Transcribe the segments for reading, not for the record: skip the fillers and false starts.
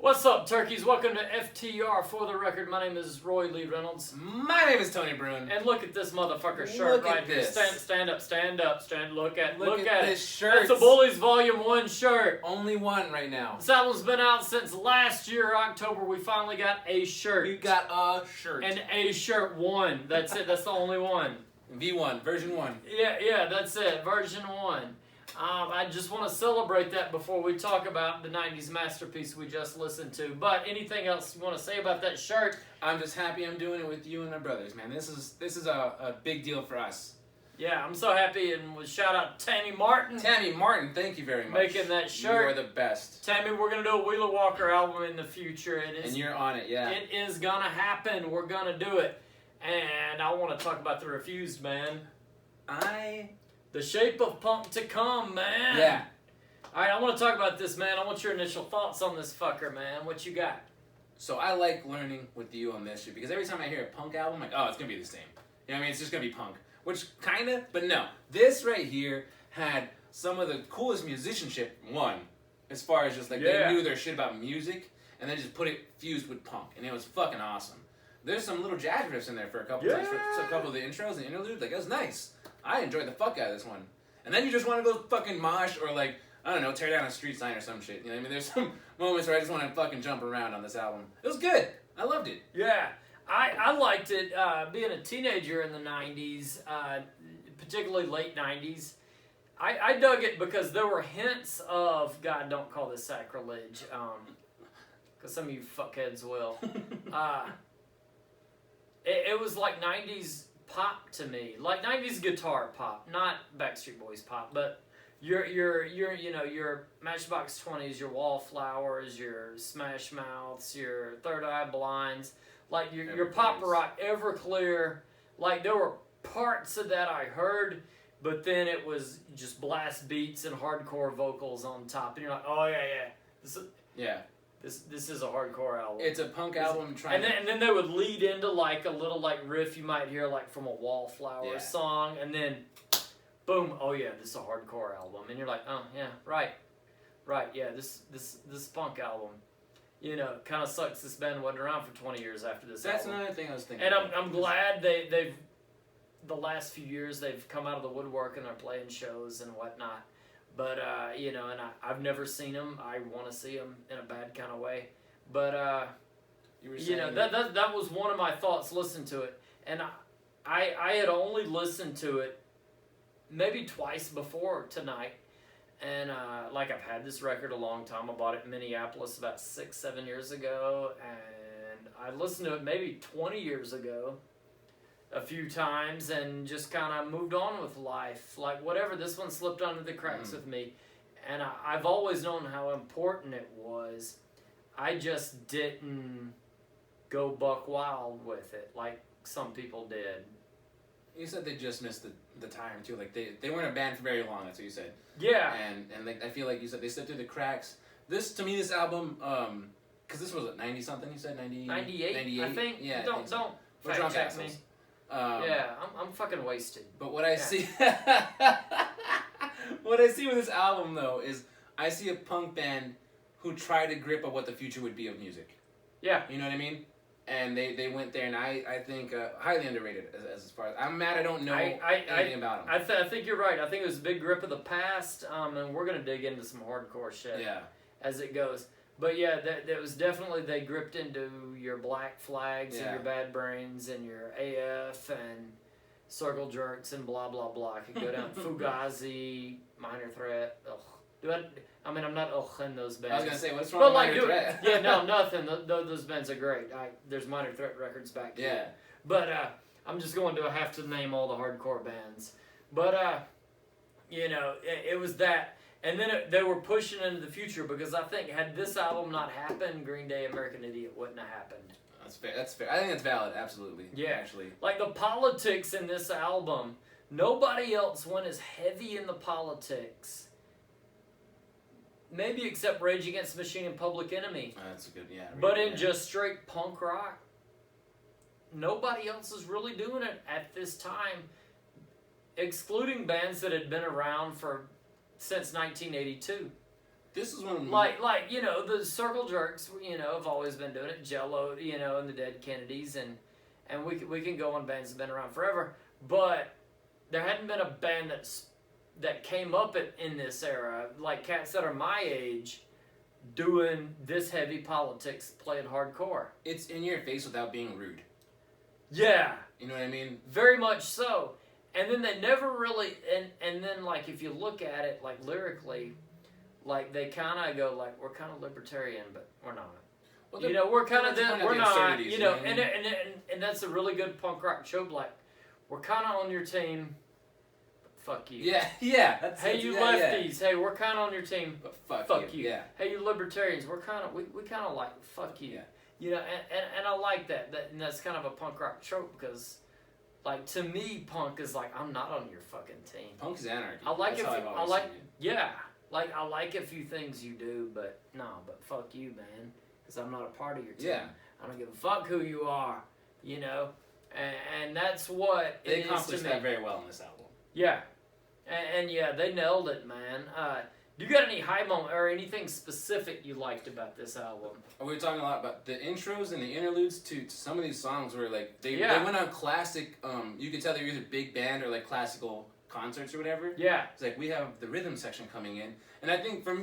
What's up, turkeys? Welcome to FTR. For the record, my name is Roy Lee Reynolds. My name is Tony Bruhn. And look at this motherfucker shirt right here. Stand up. Look at this it. shirt. That's a Bullies Volume 1 shirt. Only one right now. This album's been out since last year, October. We finally got a shirt. We got a shirt. And a shirt 1. That's it. That's the only one. V1, version 1. Yeah, that's it. Version 1. I just want to celebrate that before we talk about the 90s masterpiece we just listened to. But anything else you want to say about that shirt? I'm just happy I'm doing it with you and my brothers, man. This is a big deal for us. Yeah, I'm so happy, and shout out to Tammy Martin. Tammy Martin, thank you very much. Making that shirt. You are the best. Tammy, we're going to do a Wheeler Walker album in the future. And you're on it, yeah. It is going to happen. We're going to do it. And I want to talk about The Refused, man. The Shape of Punk to Come, man. Yeah. All right, I want to talk about this, man. I want your initial thoughts on this fucker, man. What you got? So I like learning with you on this shit because every time I hear a punk album, I'm like, oh, it's going to be the same. You know what I mean? It's just going to be punk. Which kind of, but no. This right here had some of the coolest musicianship, as far as just like they knew their shit about music, and then just put it fused with punk, and it was fucking awesome. There's some little jazz riffs in there for a couple of the intros and interludes. Like, it was nice. I enjoyed the fuck out of this one. And then you just want to go fucking mosh or like, I don't know, tear down a street sign or some shit. You know what I mean? There's some moments where I just want to fucking jump around on this album. It was good. I loved it. Yeah. I liked it. Being a teenager in the 90s, particularly late 90s, I dug it because there were hints of, God, don't call this sacrilege, because some of you fuckheads will. It was like 90s pop to me, like 90s guitar pop, not Backstreet Boys pop, but your Matchbox 20s, your Wallflowers, your Smash Mouths, your Third Eye Blinds, like your pop rock, Everclear. Like there were parts of that I heard, but then it was just blast beats and hardcore vocals on top, and you're like, oh yeah. This is a hardcore album. It's a punk album and then they would lead into like a little like riff you might hear like from a Wallflowers song, and then boom, oh yeah, this is a hardcore album, and you're like, oh yeah, right, yeah, this punk album. You know, kind of sucks this band wasn't around for 20 years after this That's album. another thing I was thinking. And I'm glad they've the last few years they've come out of the woodwork and are playing shows and whatnot. But, and I've never seen them. I want to see them in a bad kind of way. But, that was one of my thoughts listening to it. And I had only listened to it maybe twice before tonight. And, I've had this record a long time. I bought it in Minneapolis about 6-7 years ago. And I listened to it maybe 20 years ago a few times and just kind of moved on with life. Like, whatever, this one slipped under the cracks with me. And I've always known how important it was. I just didn't go buck wild with it like some people did. You said they just missed the time, too. Like, they weren't a band for very long, that's what you said. Yeah. And like, I feel like you said they slipped through the cracks. This, to me, this album, because this was, 90-something, you said? 98, 98? I think. Yeah, Don't fact check me. I'm fucking wasted. But what I see, what I see with this album though is I see a punk band who tried to grip at what the future would be of music. Yeah, you know what I mean. And they went there, and I think highly underrated as far as I'm mad. I don't know anything about them. I think you're right. I think it was a big grip of the past, and we're gonna dig into some hardcore shit as it goes. But yeah, that was definitely, they gripped into your Black Flags and your Bad Brains and your AF and Circle Jerks and blah, blah, blah. I could go down Fugazi, Minor Threat. Ugh. I'm not in those bands. I was going to say, what's wrong with Minor Threat? Yeah, no, nothing. Those bands are great. There's Minor Threat records back here. Yeah. But I'm just going to have to name all the hardcore bands. But, it was that. And then they were pushing into the future because I think had this album not happened, Green Day, American Idiot wouldn't have happened. That's fair. I think that's valid, absolutely. Yeah. Actually. Like the politics in this album, nobody else went as heavy in the politics. Maybe except Rage Against the Machine and Public Enemy. That's a good, But in just straight punk rock, nobody else is really doing it at this time, excluding bands that had been around since 1982. This is one of like you know, the Circle Jerks, you know, have always been doing it. Jello, you know, and the Dead Kennedys, and we can go on bands that have been around forever, but there hadn't been a band that came up in this era, like cats that are my age, doing this heavy politics, playing hardcore. It's in your face without being rude. Yeah. You know what I mean? Very much so. And then they never really, and then like if you look at it like lyrically, like they kind of go like, we're kind of libertarian, but we're not. Well, you know, we're kind of we're not. You know, and that's a really good punk rock trope. Like, we're kind of on your team. Fuck you. Yeah. Hey, you lefties. Yeah. Hey, we're kind of on your team. But fuck you. Yeah. Hey, you libertarians. We're kind of we kind of like fuck you. Yeah. You know, and I like that. And that's kind of a punk rock trope because, like, to me, punk is like, I'm not on your fucking team. Punk is anarchy. I like that's I like a few things you do, but no, but fuck you, man, because I'm not a part of your team. Yeah. I don't give a fuck who you are. You know, and that's what they it accomplished is to that me. very well in this album. Yeah. And yeah, they nailed it, man. Do you got any high moment or anything specific you liked about this album? We were talking a lot about the intros and the interludes to some of these songs where like they went on classic. You could tell they were either big band or like classical concerts or whatever. Yeah. It's like we have the rhythm section coming in, and I think for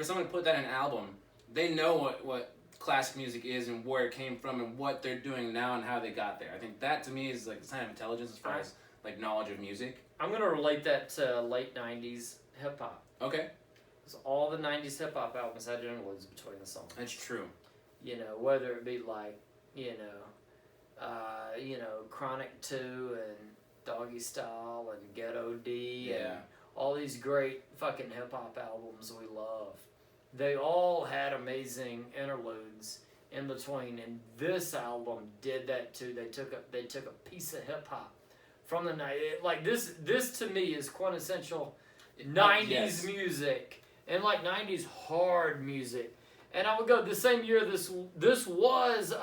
someone to put that in an album, they know what classic music is and where it came from and what they're doing now and how they got there. I think that to me is like a sign of intelligence as far as like knowledge of music. I'm gonna relate that to late '90s hip hop. Okay. So all the '90s hip hop albums had interludes between the songs. That's true. You know, whether it be like, you know, Chronic 2 and Doggy Style and Ghetto D and all these great fucking hip hop albums we love. They all had amazing interludes in between, and this album did that too. They took a piece of hip hop from the night. Like this to me is quintessential '90s music and like '90s hard music. And I would go the same year. This was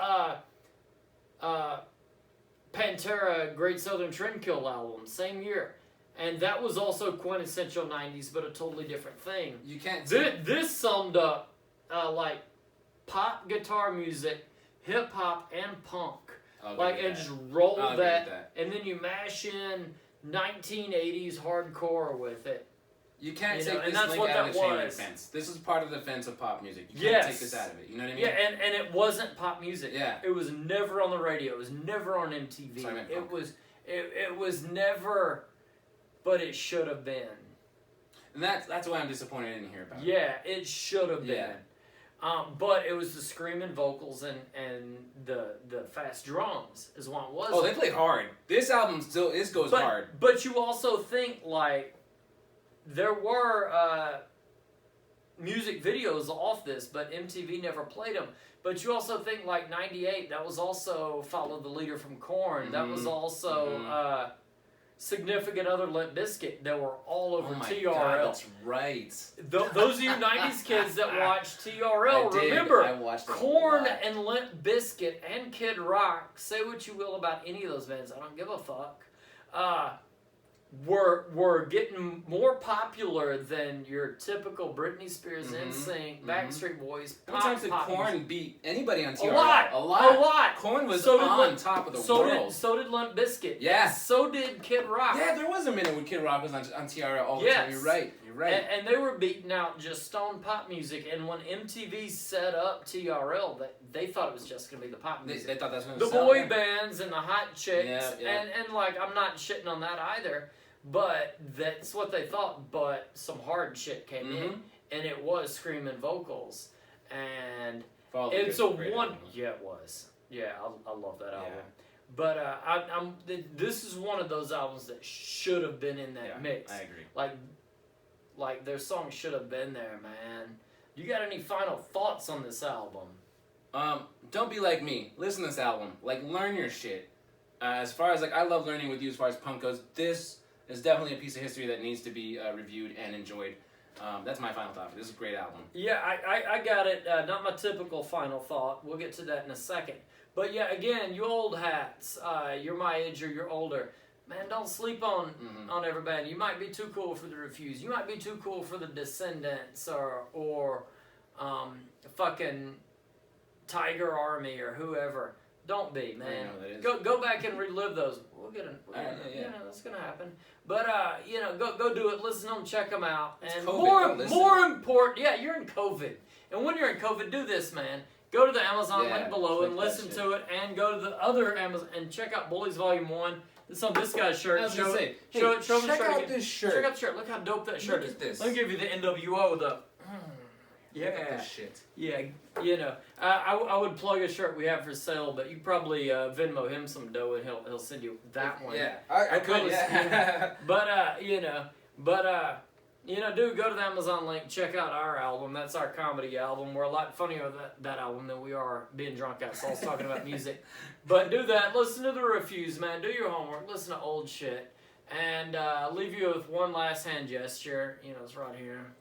Pantera Great Southern Trendkill album, same year, and that was also quintessential '90s, but a totally different thing. You can't. This summed up like pop guitar music, hip hop, and punk. And just roll that, and then you mash in 1980s hardcore with it. You can't take and this that's link what out of the that chain link was. fence. This is part of the fence of pop music. You can't take this out of it. You know what I mean? Yeah, and it wasn't pop music. Yeah. It was never on the radio. It was never on MTV. Sorry, it was never, but it should have been. And that's why I'm disappointed I didn't hear about it. Yeah, it should have been. Yeah. But it was the screaming vocals and the fast drums is what it was. Oh, they play hard. This album still goes hard. But you also think like there were music videos off this, but MTV never played them. But you also think like '98, that was also Follow the Leader from Korn. Mm-hmm. That was also Significant Other, Limp Bizkit. That were all over TRL. God, that's right. Those of you '90s kids that watched TRL, remember I watched Korn and Limp Bizkit and Kid Rock. Say what you will about any of those bands, I don't give a fuck. Were getting more popular than your typical Britney Spears, NSYNC, Backstreet Boys. Sometimes the Korn beat anybody on TRL. A lot. Korn was on top of the world. So did Limp Bizkit. Yeah. So did Kid Rock. Yeah, there was a minute when Kid Rock was on TRL all the time. You're right. And they were beating out just stone pop music. And when MTV set up TRL, they thought it was just going to be the pop music. They thought that's going to the boy bands and the hot chicks. Yeah. And like, I'm not shitting on that either. But that's what they thought. But some hard shit came in. And it was screaming vocals. And it's a one... Yeah, it was. Yeah, I love that album. But this is one of those albums that should have been in that mix. I agree. Like their songs should have been there, man. You got any final thoughts on this album? Don't be like me. Listen to this album. Like, learn your shit. As far as, like, I love learning with you as far as punk goes. This is definitely a piece of history that needs to be reviewed and enjoyed. That's my final thought. This is a great album. Yeah, I got it. Not my typical final thought. We'll get to that in a second. But yeah, again, you old hats, you're my age or you're older. man, don't sleep on every band. You might be too cool for the Refused. You might be too cool for the Descendants or fucking Tiger Army or whoever. Don't be, man. Go back and relive those. We'll get that's gonna happen. But go do it. Listen to them. Check them out. And more important, you're in COVID. And when you're in COVID, do this, man. Go to the Amazon link below and listen to it, and go to the other Amazon and check out Bullies Volume 1. It's on this guy's shirt. Check out this shirt. Check out the shirt. Look how dope that shirt is. Look at this. Let me give you the NWO. Look at this shit. Yeah, I would plug a shirt we have for sale, but you probably Venmo him some dough and he'll send you that one. Yeah, I could. Yeah. But dude, go to the Amazon link, check out our album. That's our comedy album. We're a lot funnier with that album than we are being drunk assholes talking about music. But do that. Listen to the Refused, man. Do your homework. Listen to old shit. And leave you with one last hand gesture. It's right here.